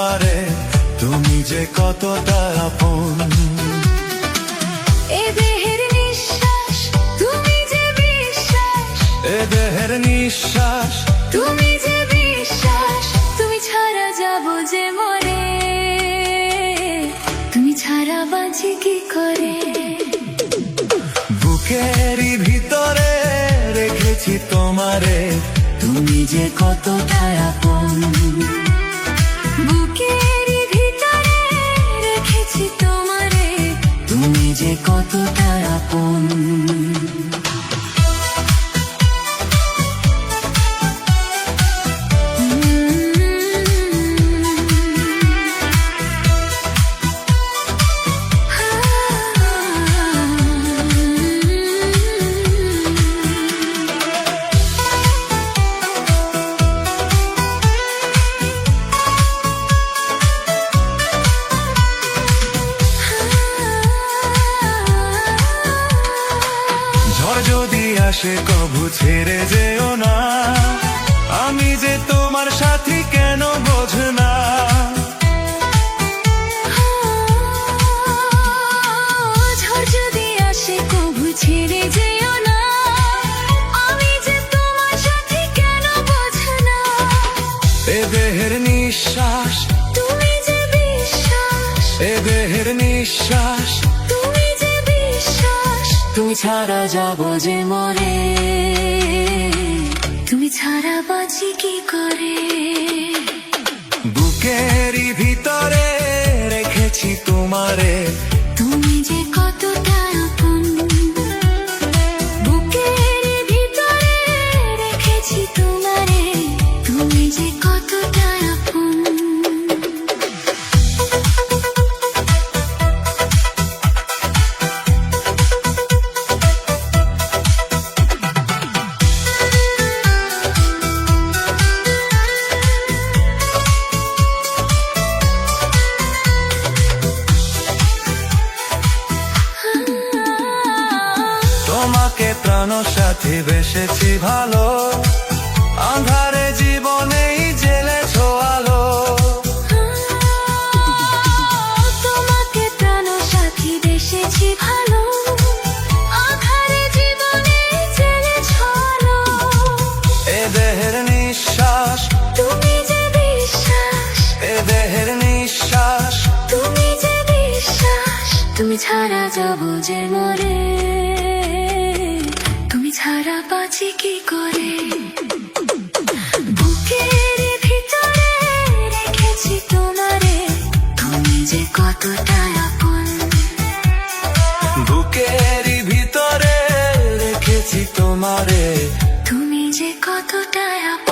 তোমারে, তুমি যে কতটা আপন। এ দেহের নিঃশ্বাস তুমি যে বিশ্বাস, এ দেহের নিঃশ্বাস তুমি যে বিশ্বাস, তুমি ছাড়া যাব যে মরে, তুমি ছাড়া বাঁচি কি করে। বুকেরই ভিতরে রেখেছি তোমারে, তুমি যে কতটা আপন। বুকেরই ভিতরে রেখেছি তোমারে, তুমি যে কতটা আপন। ঝড় যদি আসে কভু ছেড়ে যেও না, আমি যে তোমার সাথী কেন বোঝ না। ঝড় যদি আসে কভু ছেড়ে যেও না, আমি যে তোমার সাথে কেন বোঝো না। এ দেহের নিঃশ্বাস তুমি যে বিশ্বাস, এ দেহের নিঃশ্বাস তুমি যে বিশ্বাস, তুমি ছাড়া যাব যে মরে, তুমি ছাড়া বাঁচি কি করে। বুকেরই ভিতরে রেখেছি তোমারে, তুমি যে কতটা আপন। বুকের ভিতরে রেখেছি তোমারে, তুমি যে কতটা আপন। তোমাকে প্রাণ সাথী বেসেছি ভালো, আঁধারে জীবনেই জেলেছো আলো। তোমাকে প্রাণ সাথী বেসেছি ভালো, আঁধারে জীবনে জ্বেলেছ আলো। এ দেহের নিঃশ্বাস তুমি যে বিশ্বাস, এ দেহের নিঃশ্বাস তুমি যে বিশ্বাস, তুমি ছাড়া যাব যে মরে, তুমি ছাড়া বাঁচি কি করে। বুকের ভিতরে রেখেছি তোমারে, তুমি যে কতটা আপন। বুকেরই ভিতরে রেখেছি তোমারে, তুমি যে কতটা আপন।